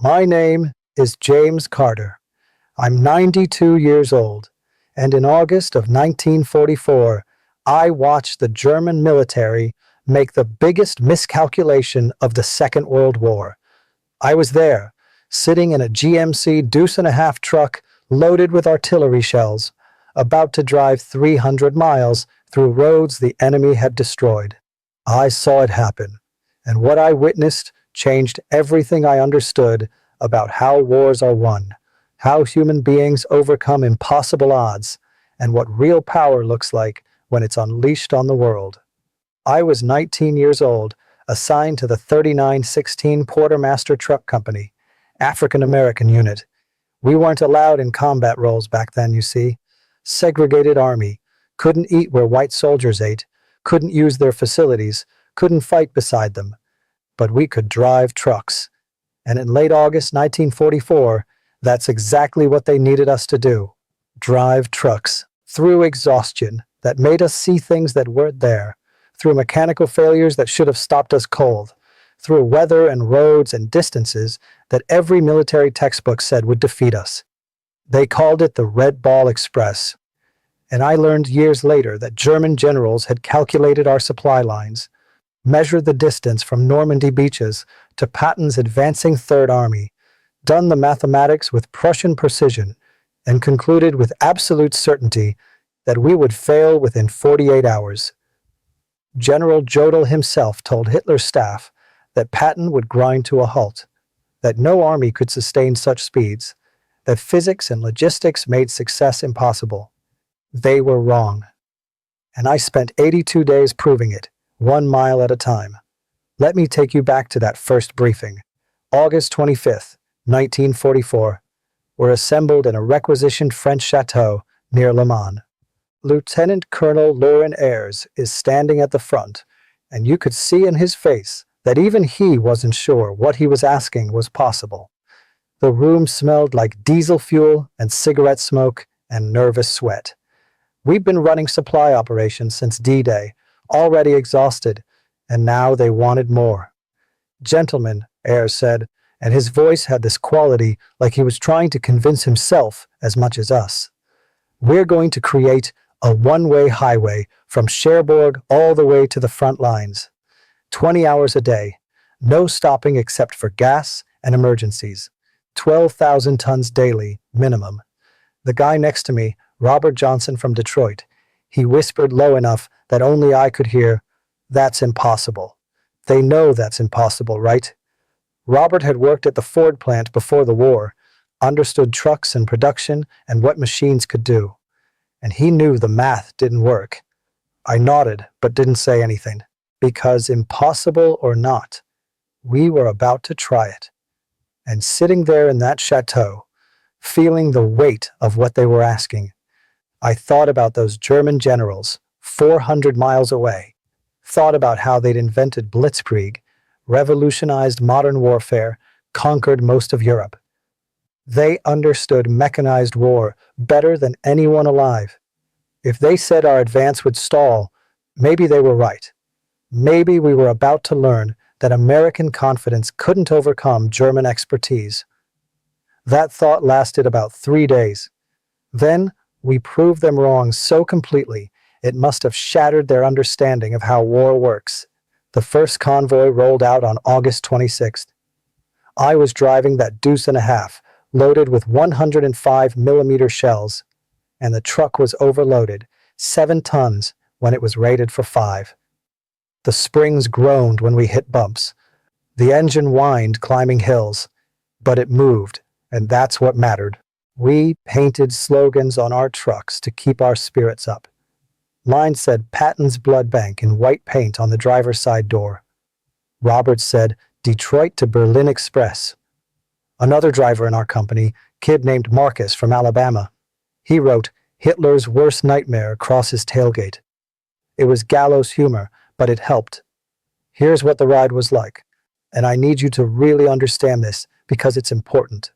My name is James Carter. I'm 92 years old, and in August of 1944, I watched the German military make the biggest miscalculation of the Second World War. I was there, sitting in a GMC deuce-and-a-half truck loaded with artillery shells, about to drive 300 miles through roads the enemy had destroyed. I saw it happen, and what I witnessed changed everything I understood about how wars are won, how human beings overcome impossible odds, and what real power looks like when it's unleashed on the world. I was 19 years old, assigned to the 3916 Quartermaster Truck Company, African American unit. We weren't allowed in combat roles back then, you see. Segregated army, couldn't eat where white soldiers ate, couldn't use their facilities, couldn't fight beside them. But we could drive trucks. And in late August 1944, that's exactly what they needed us to do. Drive trucks. Through exhaustion that made us see things that weren't there. Through mechanical failures that should have stopped us cold. Through weather and roads and distances that every military textbook said would defeat us. They called it the Red Ball Express. And I learned years later that German generals had calculated our supply lines, measured the distance from Normandy beaches to Patton's advancing Third Army, done the mathematics with Prussian precision, and concluded with absolute certainty that we would fail within 48 hours. General Jodl himself told Hitler's staff that Patton would grind to a halt, that no army could sustain such speeds, that physics and logistics made success impossible. They were wrong. And I spent 82 days proving it, 1 mile at a time. Let me take you back to that first briefing. August 25th, 1944. We're assembled in a requisitioned French chateau near Le Mans. Lieutenant Colonel Loren Ayers is standing at the front, and you could see in his face that even he wasn't sure what he was asking was possible. The room smelled like diesel fuel and cigarette smoke and nervous sweat. We'd been running supply operations since D-Day, already exhausted, and now they wanted more. "Gentlemen," Ayers said, and his voice had this quality like he was trying to convince himself as much as us. "We're going to create a one-way highway from Cherbourg all the way to the front lines. 20 hours a day, no stopping except for gas and emergencies. 12,000 tons daily, minimum." The guy next to me, Robert Johnson from Detroit, he whispered low enough that only I could hear, "That's impossible." They know that's impossible, right? Robert had worked at the Ford plant before the war, understood trucks and production and what machines could do. And he knew the math didn't work. I nodded, but didn't say anything, because impossible or not, we were about to try it. And sitting there in that chateau, feeling the weight of what they were asking, I thought about those German generals 400 miles away, thought about how they'd invented Blitzkrieg, revolutionized modern warfare, conquered most of Europe. They understood mechanized war better than anyone alive. If they said our advance would stall, maybe they were right. Maybe we were about to learn that American confidence couldn't overcome German expertise. That thought lasted about 3 days. Then we proved them wrong so completely it must have shattered their understanding of how war works. The first convoy rolled out on August 26th. I was driving that deuce-and-a-half, loaded with 105mm shells, and the truck was overloaded, 7 tons, when it was rated for 5. The springs groaned when we hit bumps. The engine whined climbing hills, but it moved, and that's what mattered. We painted slogans on our trucks to keep our spirits up. Mine said Patton's Blood Bank in white paint on the driver's side door. Robert said Detroit to Berlin Express. Another driver in our company, kid named Marcus from Alabama, he wrote Hitler's worst nightmare across his tailgate. It was gallows humor, but it helped. Here's what the ride was like, and I need you to really understand this because it's important.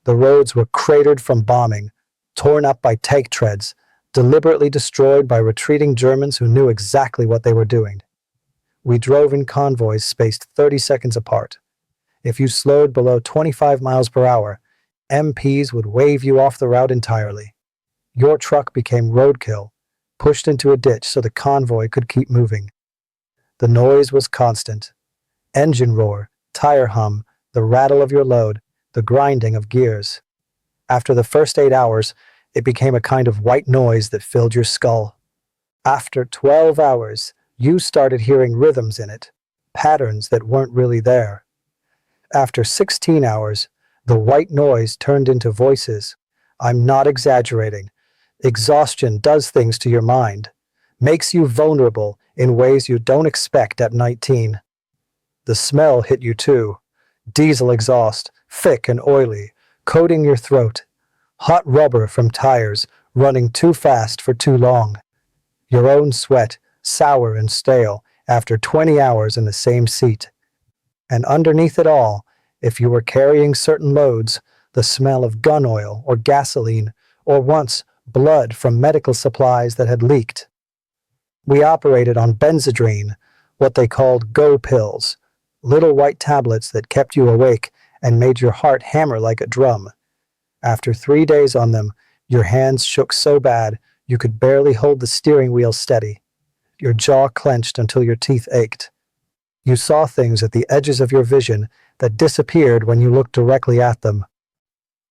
The roads were cratered from bombing, torn up by tank treads, deliberately destroyed by retreating Germans who knew exactly what they were doing. We drove in convoys spaced 30 seconds apart. If you slowed below 25 miles per hour, MPs would wave you off the route entirely. Your truck became roadkill, pushed into a ditch so the convoy could keep moving. The noise was constant. Engine roar, tire hum, the rattle of your load, the grinding of gears. After the first 8 hours, it became a kind of white noise that filled your skull. After 12 hours, you started hearing rhythms in it, patterns that weren't really there. After 16 hours, the white noise turned into voices. I'm not exaggerating. Exhaustion does things to your mind, makes you vulnerable in ways you don't expect at 19. The smell hit you too. Diesel exhaust, thick and oily, coating your throat. Hot rubber from tires, running too fast for too long. Your own sweat, sour and stale, after 20 hours in the same seat. And underneath it all, if you were carrying certain loads, the smell of gun oil or gasoline, or once blood from medical supplies that had leaked. We operated on Benzedrine, what they called go pills, little white tablets that kept you awake and made your heart hammer like a drum. After 3 days on them, your hands shook so bad you could barely hold the steering wheel steady. Your jaw clenched until your teeth ached. You saw things at the edges of your vision that disappeared when you looked directly at them.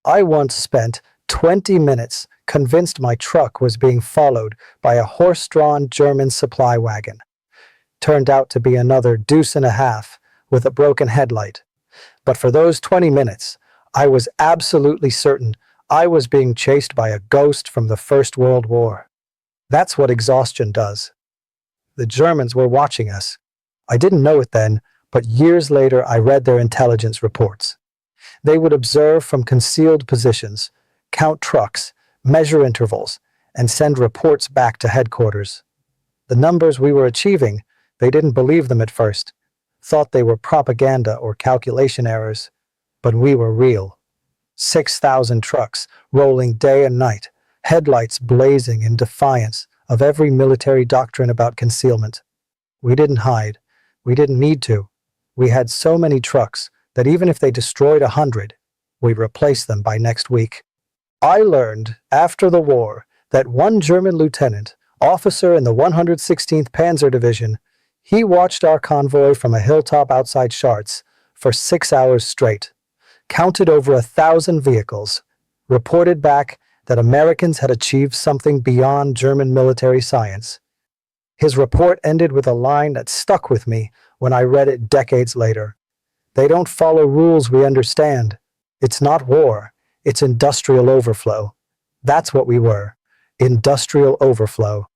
I once spent 20 minutes convinced my truck was being followed by a horse-drawn German supply wagon. Turned out to be another deuce-and-a-half with a broken headlight. But for those 20 minutes, I was absolutely certain I was being chased by a ghost from the First World War. That's what exhaustion does. The Germans were watching us. I didn't know it then, but years later I read their intelligence reports. They would observe from concealed positions, count trucks, measure intervals, and send reports back to headquarters. The numbers we were achieving, they didn't believe them at first, thought they were propaganda or calculation errors, but we were real. 6,000 trucks rolling day and night, headlights blazing in defiance of every military doctrine about concealment. We didn't hide. We didn't need to. We had so many trucks that even if they destroyed 100, we'd replace them by next week. I learned after the war that one German lieutenant, officer in the 116th Panzer Division, he watched our convoy from a hilltop outside Chartres for 6 hours straight, counted over 1,000 vehicles, reported back that Americans had achieved something beyond German military science. His report ended with a line that stuck with me when I read it decades later. They don't follow rules we understand. It's not war. It's industrial overflow. That's what we were. Industrial overflow.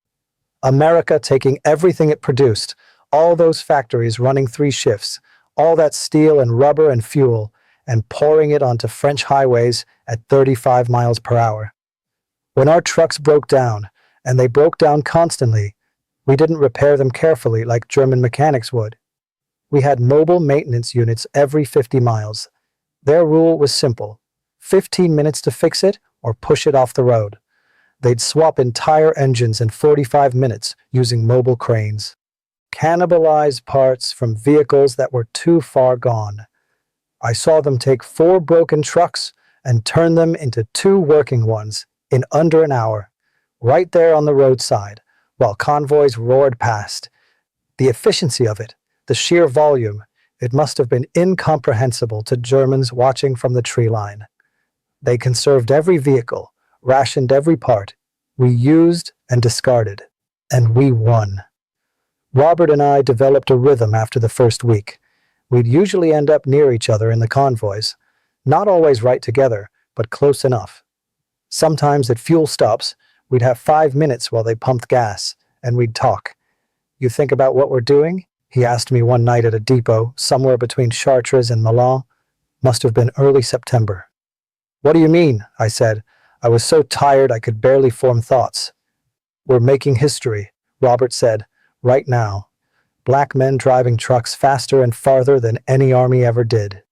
America taking everything it produced, all those factories running 3 shifts, all that steel and rubber and fuel, and pouring it onto French highways at 35 miles per hour. When our trucks broke down, and they broke down constantly, we didn't repair them carefully like German mechanics would. We had mobile maintenance units every 50 miles. Their rule was simple: 15 minutes to fix it or push it off the road. They'd swap entire engines in 45 minutes using mobile cranes. Cannibalized parts from vehicles that were too far gone. I saw them take 4 broken trucks and turn them into 2 working ones in under an hour, right there on the roadside, while convoys roared past. The efficiency of it, the sheer volume, it must have been incomprehensible to Germans watching from the tree line. They conserved every vehicle, rationed every part. We used and discarded, and we won. Robert and I developed a rhythm after the first week. We'd usually end up near each other in the convoys, not always right together, but close enough. Sometimes at fuel stops, we'd have 5 minutes while they pumped gas, and we'd talk. "You think about what we're doing?" he asked me one night at a depot somewhere between Chartres and Milan. Must have been early September. "What do you mean?" I said. I was so tired I could barely form thoughts. "We're making history," Robert said, "right now. Black men driving trucks faster and farther than any army ever did.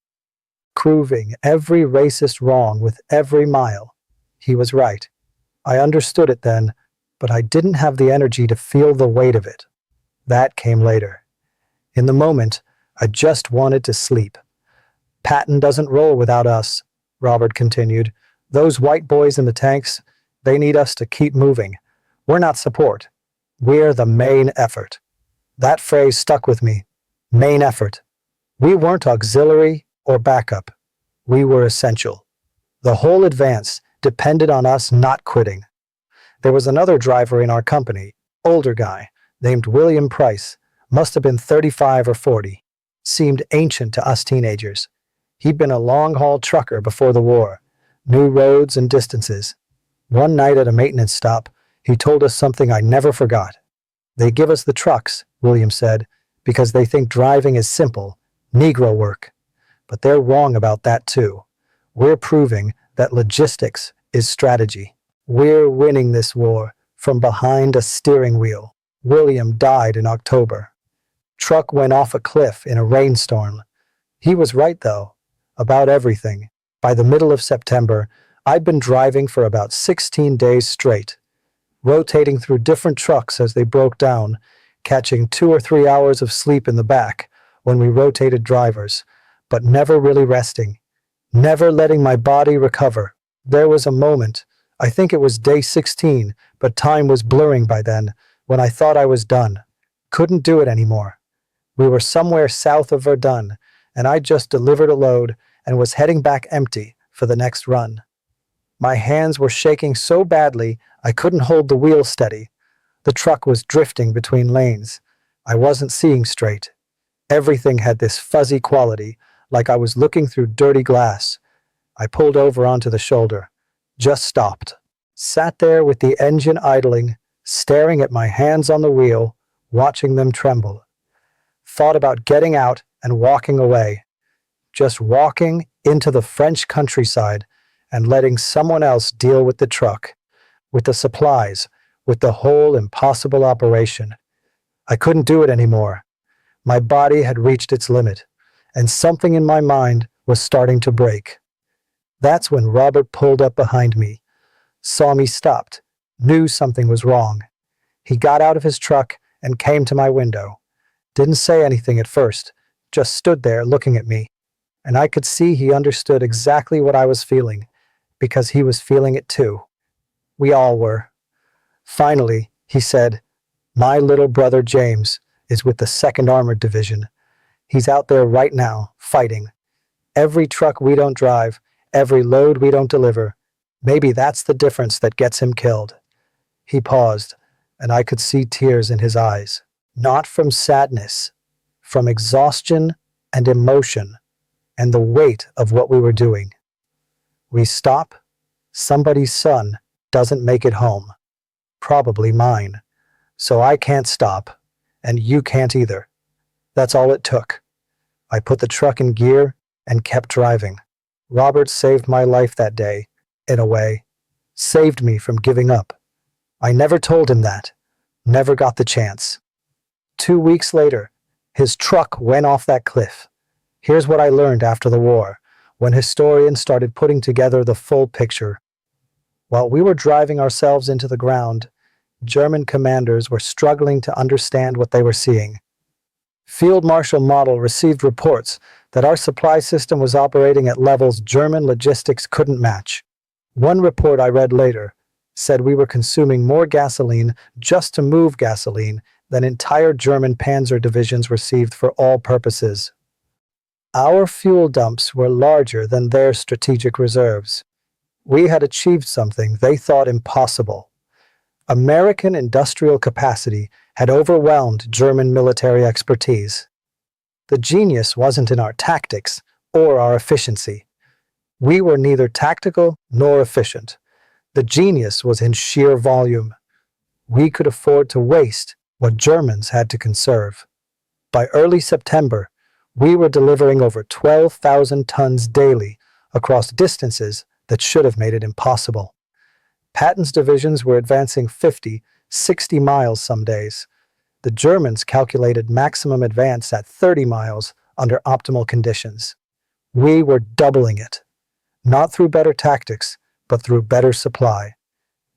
Proving every racist wrong with every mile." He was right. I understood it then, but I didn't have the energy to feel the weight of it. That came later. In the moment, I just wanted to sleep. Patton doesn't roll without us, Robert continued. Those white boys in the tanks, they need us to keep moving. We're not support. We're the main effort. That phrase stuck with me. Main effort. We weren't auxiliary or backup. We were essential. The whole advance depended on us not quitting. There was another driver in our company, older guy, named William Price, must have been 35 or 40. Seemed ancient to us teenagers. He'd been a long-haul trucker before the war, knew roads and distances. One night at a maintenance stop, he told us something I never forgot. They give us the trucks, William said, because they think driving is simple, Negro work. But they're wrong about that too. We're proving that logistics is strategy. We're winning this war from behind a steering wheel. William died in October. Truck went off a cliff in a rainstorm. He was right, though, about everything. By the middle of September, I'd been driving for about 16 days straight, rotating through different trucks as they broke down, catching 2 or 3 hours of sleep in the back when we rotated drivers, but never really resting, never letting my body recover. There was a moment, I think it was day 16, but time was blurring by then, when I thought I was done. Couldn't do it anymore. We were somewhere south of Verdun, and I just delivered a load and was heading back empty for the next run. My hands were shaking so badly I couldn't hold the wheel steady. The truck was drifting between lanes. I wasn't seeing straight. Everything had this fuzzy quality, like I was looking through dirty glass. I pulled over onto the shoulder. Just stopped. Sat there with the engine idling, staring at my hands on the wheel, watching them tremble. Thought about getting out and walking away. Just walking into the French countryside and letting someone else deal with the truck, with the supplies, with the whole impossible operation. I couldn't do it anymore. My body had reached its limit, and something in my mind was starting to break. That's when Robert pulled up behind me, saw me stopped, knew something was wrong. He got out of his truck and came to my window. Didn't say anything at first, just stood there looking at me. And I could see he understood exactly what I was feeling, because he was feeling it too. We all were. Finally, he said, "My little brother James is with the 2nd Armored Division. He's out there right now, fighting. Every truck we don't drive, every load we don't deliver, maybe that's the difference that gets him killed." He paused, and I could see tears in his eyes. Not from sadness, from exhaustion and emotion, and the weight of what we were doing. We stop, somebody's son doesn't make it home. Probably mine. So I can't stop, and you can't either. That's all it took. I put the truck in gear and kept driving. Robert saved my life that day, in a way. Saved me from giving up. I never told him that. Never got the chance. 2 weeks later, his truck went off that cliff. Here's what I learned after the war, when historians started putting together the full picture. While we were driving ourselves into the ground, German commanders were struggling to understand what they were seeing. Field Marshal Model received reports that our supply system was operating at levels German logistics couldn't match. One report I read later said we were consuming more gasoline just to move gasoline than entire German panzer divisions received for all purposes. Our fuel dumps were larger than their strategic reserves. We had achieved something they thought impossible. American industrial capacity had overwhelmed German military expertise. The genius wasn't in our tactics or our efficiency. We were neither tactical nor efficient. The genius was in sheer volume. We could afford to waste what Germans had to conserve. By early September, we were delivering over 12,000 tons daily across distances that should have made it impossible. Patton's divisions were advancing 50, 60 miles some days. The Germans calculated maximum advance at 30 miles under optimal conditions. We were doubling it, not through better tactics, but through better supply.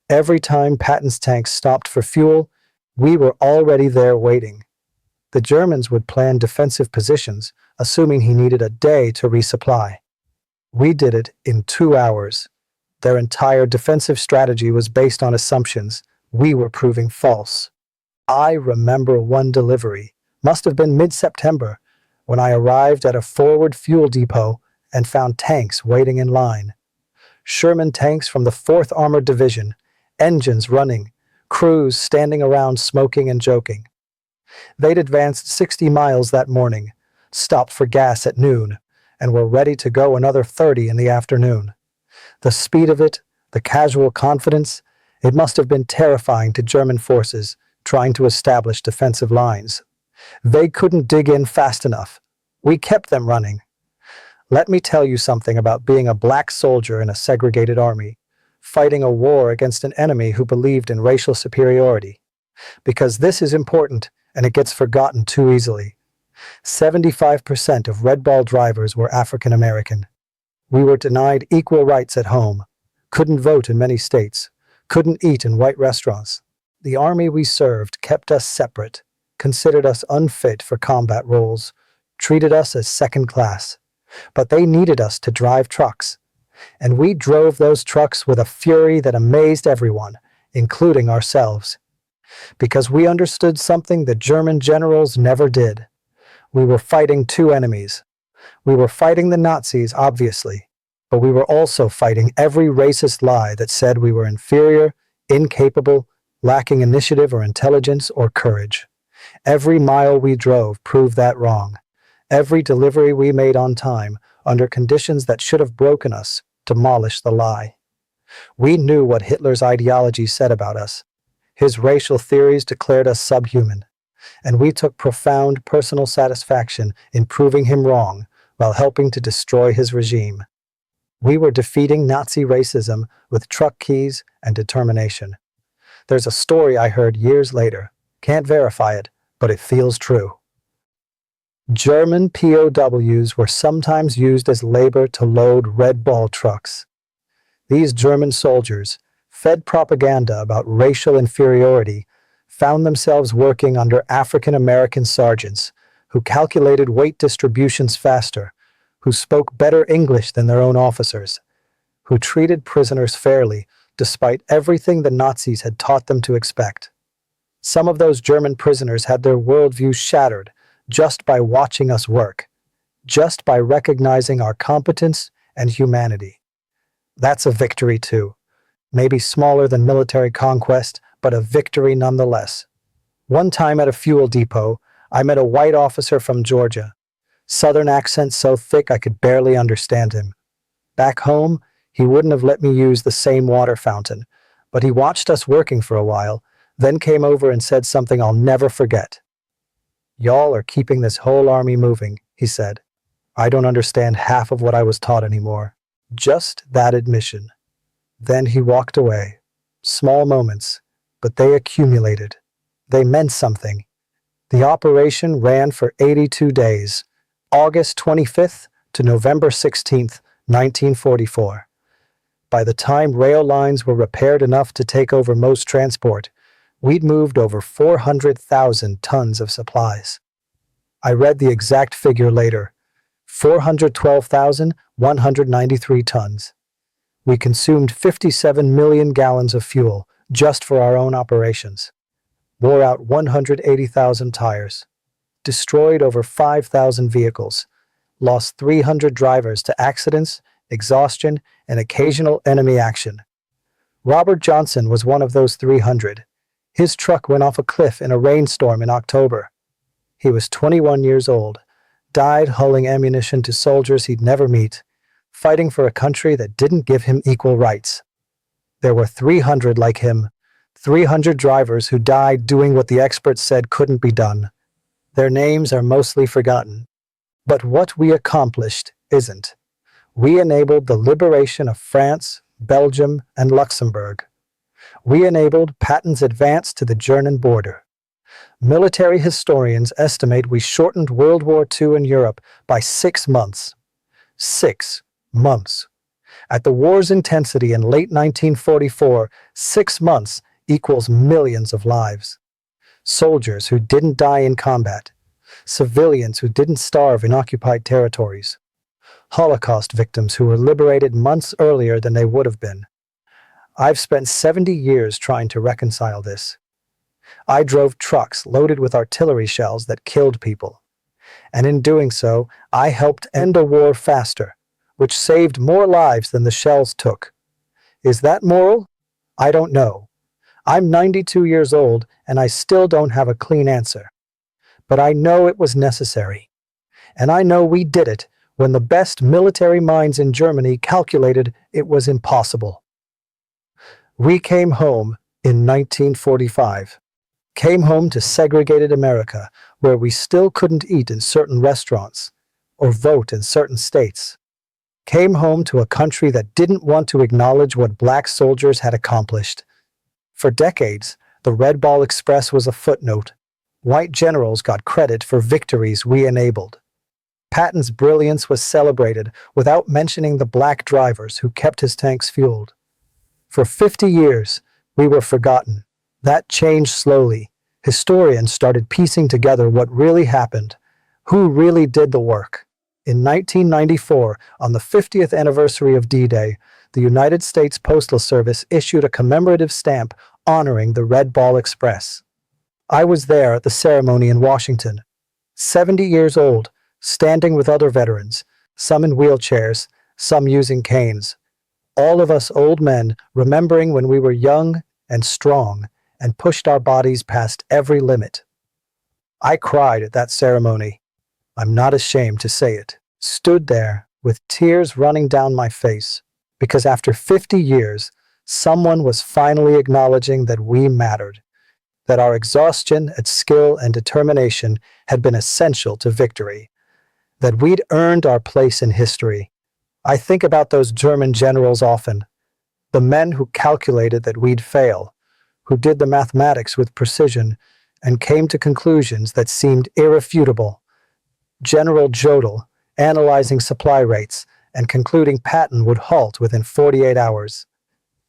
Every time Patton's tanks stopped for fuel, we were already there waiting. The Germans would plan defensive positions, assuming he needed a day to resupply. We did it in 2 hours. Their entire defensive strategy was based on assumptions we were proving false. I remember one delivery, must have been mid-September, when I arrived at a forward fuel depot and found tanks waiting in line. Sherman tanks from the 4th Armored Division, engines running, crews standing around smoking and joking. They'd advanced 60 miles that morning, stopped for gas at noon, and were ready to go another 30 in the afternoon. The speed of it, the casual confidence, it must have been terrifying to German forces trying to establish defensive lines. They couldn't dig in fast enough. We kept them running. Let me tell you something about being a black soldier in a segregated army, fighting a war against an enemy who believed in racial superiority. Because this is important, and it gets forgotten too easily. 75% of Red Ball drivers were African American. We were denied equal rights at home, couldn't vote in many states, couldn't eat in white restaurants. The army we served kept us separate, considered us unfit for combat roles, treated us as second class. But they needed us to drive trucks, and we drove those trucks with a fury that amazed everyone, including ourselves. Because we understood something the German generals never did. We were fighting two enemies. We were fighting the Nazis, obviously, but we were also fighting every racist lie that said we were inferior, incapable, lacking initiative or intelligence or courage. Every mile we drove proved that wrong. Every delivery we made on time, under conditions that should have broken us, demolished the lie. We knew what Hitler's ideology said about us. His racial theories declared us subhuman, and we took profound personal satisfaction in proving him wrong while helping to destroy his regime. We were defeating Nazi racism with truck keys and determination. There's a story I heard years later. Can't verify it, but it feels true. German POWs were sometimes used as labor to load Red Ball trucks. These German soldiers, fed propaganda about racial inferiority, found themselves working under African American sergeants who calculated weight distributions faster, who spoke better English than their own officers, who treated prisoners fairly despite everything the Nazis had taught them to expect. Some of those German prisoners had their worldviews shattered just by watching us work, just by recognizing our competence and humanity. That's a victory too. Maybe smaller than military conquest, but a victory nonetheless. One time at a fuel depot, I met a white officer from Georgia. Southern accent so thick I could barely understand him. Back home, he wouldn't have let me use the same water fountain, but he watched us working for a while, then came over and said something I'll never forget. "Y'all are keeping this whole army moving," he said. "I don't understand half of what I was taught anymore." Just that admission. Then he walked away. Small moments, but they accumulated. They meant something. The operation ran for 82 days, August 25th to November 16th, 1944. By the time rail lines were repaired enough to take over most transport, we'd moved over 400,000 tons of supplies. I read the exact figure later, 412,193 tons. We consumed 57 million gallons of fuel just for our own operations, wore out 180,000 tires, destroyed over 5,000 vehicles, lost 300 drivers to accidents, exhaustion, and occasional enemy action. Robert Johnson was one of those 300. His truck went off a cliff in a rainstorm in October. He was 21 years old, died hauling ammunition to soldiers he'd never meet, fighting for a country that didn't give him equal rights. There were 300 like him, 300 drivers who died doing what the experts said couldn't be done. Their names are mostly forgotten. But what we accomplished isn't. We enabled the liberation of France, Belgium, and Luxembourg. We enabled Patton's advance to the German border. Military historians estimate we shortened World War II in Europe by 6 months. 6 months. At the war's intensity in late 1944, 6 months equals millions of lives. Soldiers who didn't die in combat, civilians who didn't starve in occupied territories, Holocaust victims who were liberated months earlier than they would have been. I've spent 70 years trying to reconcile this. I drove trucks loaded with artillery shells that killed people. And in doing so, I helped end a war faster, which saved more lives than the shells took. Is that moral? I don't know. I'm 92 years old and I still don't have a clean answer. But I know it was necessary. And I know we did it when the best military minds in Germany calculated it was impossible. We came home in 1945. Came home to segregated America, where we still couldn't eat in certain restaurants or vote in certain states. Came home to a country that didn't want to acknowledge what black soldiers had accomplished. For decades, the Red Ball Express was a footnote. White generals got credit for victories we enabled. Patton's brilliance was celebrated without mentioning the black drivers who kept his tanks fueled. For 50 years, we were forgotten. That changed slowly. Historians started piecing together what really happened, who really did the work. In 1994, on the 50th anniversary of D-Day, the United States Postal Service issued a commemorative stamp honoring the Red Ball Express. I was there at the ceremony in Washington, 70 years old, standing with other veterans, some in wheelchairs, some using canes. All of us old men remembering when we were young and strong and pushed our bodies past every limit. I cried at that ceremony. I'm not ashamed to say it. Stood there with tears running down my face, because after 50 years, someone was finally acknowledging that we mattered, that our exhaustion at skill and determination had been essential to victory, that we'd earned our place in history. I think about those German generals often, the men who calculated that we'd fail, who did the mathematics with precision and came to conclusions that seemed irrefutable. General Jodl, analyzing supply rates and concluding Patton would halt within 48 hours.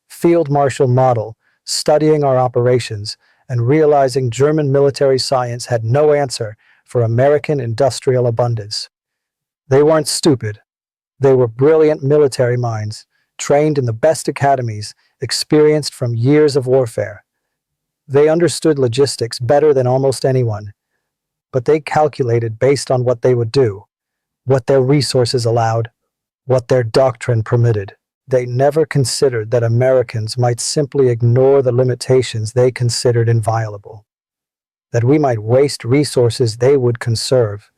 Field Marshal Model, studying our operations and realizing German military science had no answer for American industrial abundance. They weren't stupid. They were brilliant military minds, trained in the best academies, experienced from years of warfare. They understood logistics better than almost anyone, but they calculated based on what they would do, what their resources allowed, what their doctrine permitted. They never considered that Americans might simply ignore the limitations they considered inviolable, that we might waste resources they would conserve,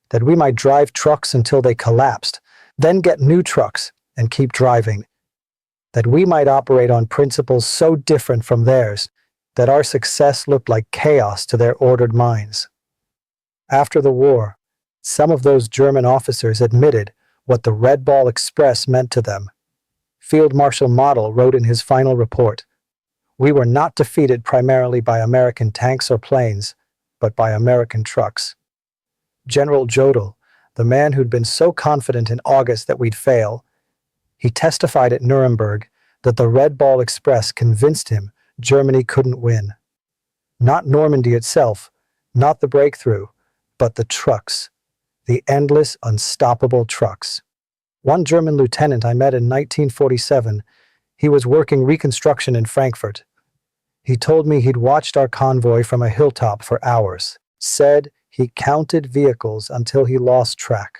that we might drive trucks until they collapsed, then get new trucks and keep driving, that we might operate on principles so different from theirs that our success looked like chaos to their ordered minds. After the war, some of those German officers admitted what the Red Ball Express meant to them. Field Marshal Model wrote in his final report, "We were not defeated primarily by American tanks or planes, but by American trucks." General Jodl, the man who'd been so confident in August that we'd fail, he testified at Nuremberg that the Red Ball Express convinced him Germany couldn't win. Not Normandy itself, not the breakthrough, but the trucks, the endless, unstoppable trucks. One German lieutenant I met in 1947, he was working reconstruction in Frankfurt. He told me he'd watched our convoy from a hilltop for hours, said he counted vehicles until he lost track,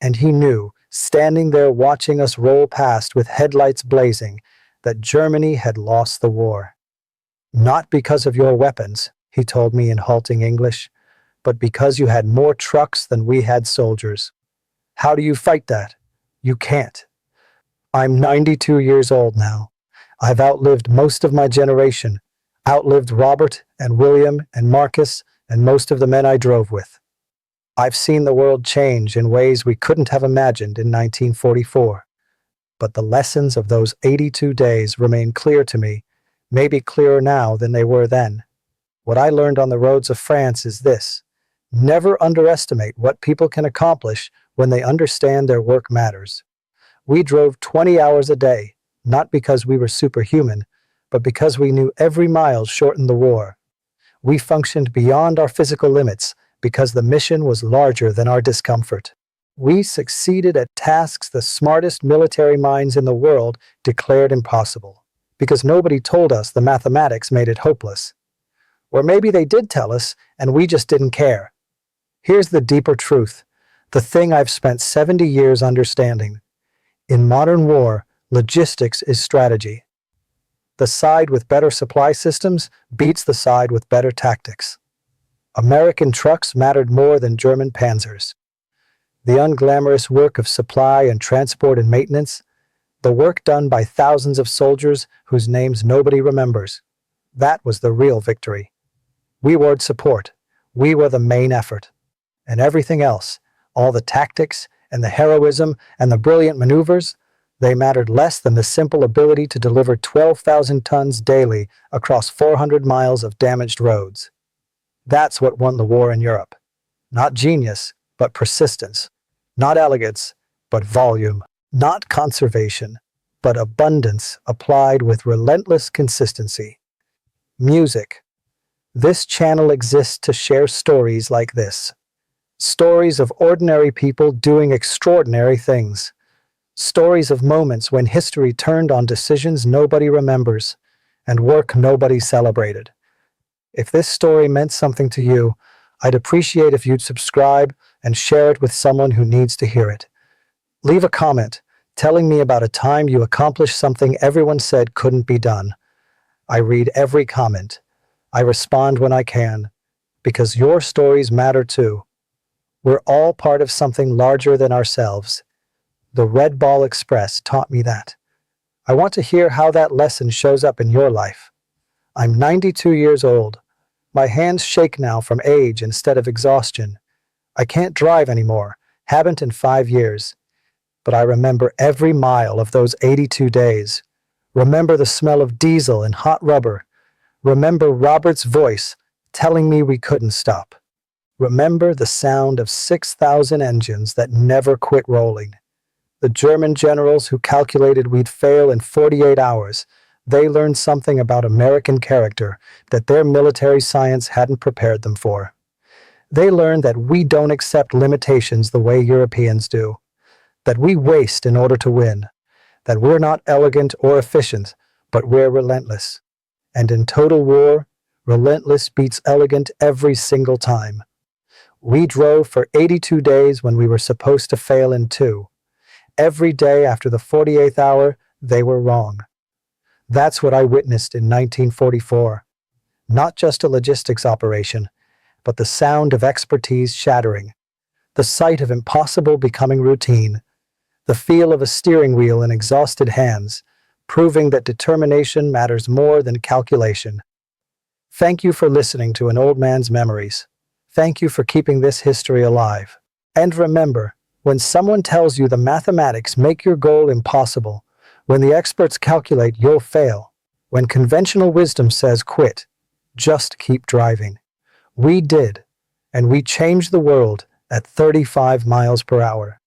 and he knew, standing there watching us roll past with headlights blazing, that Germany had lost the war. Not because of your weapons, he told me in halting English, but because you had more trucks than we had soldiers. How do you fight that? You can't. I'm 92 years old now. I've outlived most of my generation, outlived Robert and William and Marcus and most of the men I drove with. I've seen the world change in ways we couldn't have imagined in 1944. But the lessons of those 82 days remain clear to me, maybe clearer now than they were then. What I learned on the roads of France is this: never underestimate what people can accomplish when they understand their work matters. We drove 20 hours a day, not because we were superhuman, but because we knew every mile shortened the war. We functioned beyond our physical limits, because the mission was larger than our discomfort. We succeeded at tasks the smartest military minds in the world declared impossible, because nobody told us the mathematics made it hopeless. Or maybe they did tell us, and we just didn't care. Here's the deeper truth, the thing I've spent 70 years understanding. In modern war, logistics is strategy. The side with better supply systems beats the side with better tactics. American trucks mattered more than German panzers. The unglamorous work of supply and transport and maintenance, the work done by thousands of soldiers whose names nobody remembers, that was the real victory. We were support. We were the main effort. And everything else, all the tactics and the heroism and the brilliant maneuvers, they mattered less than the simple ability to deliver 12,000 tons daily across 400 miles of damaged roads. That's what won the war in Europe. Not genius, but persistence. Not elegance, but volume. Not conservation, but abundance applied with relentless consistency. Music. This channel exists to share stories like this. Stories of ordinary people doing extraordinary things. Stories of moments when history turned on decisions nobody remembers and work nobody celebrated. If this story meant something to you, I'd appreciate if you'd subscribe and share it with someone who needs to hear it. Leave a comment telling me about a time you accomplished something everyone said couldn't be done. I read every comment. I respond when I can, because your stories matter too. We're all part of something larger than ourselves. The Red Ball Express taught me that. I want to hear how that lesson shows up in your life. I'm 92 years old. My hands shake now from age instead of exhaustion. I can't drive anymore, haven't in 5 years. But I remember every mile of those 82 days. Remember the smell of diesel and hot rubber. Remember Robert's voice telling me we couldn't stop. Remember the sound of 6,000 engines that never quit rolling. The German generals who calculated we'd fail in 48 hours, they learned something about American character that their military science hadn't prepared them for. They learned that we don't accept limitations the way Europeans do, that we waste in order to win, that we're not elegant or efficient, but we're relentless. And in total war, relentless beats elegant every single time. We drove for 82 days when we were supposed to fail in 2. Every day after the 48th hour, they were wrong. That's what I witnessed in 1944. Not just a logistics operation, but the sound of expertise shattering, the sight of impossible becoming routine, the feel of a steering wheel in exhausted hands, proving that determination matters more than calculation. Thank you for listening to An Old Man's Memories. Thank you for keeping this history alive. And remember, when someone tells you the mathematics make your goal impossible, when the experts calculate you'll fail, when conventional wisdom says quit, just keep driving. We did, and we changed the world at 35 miles per hour.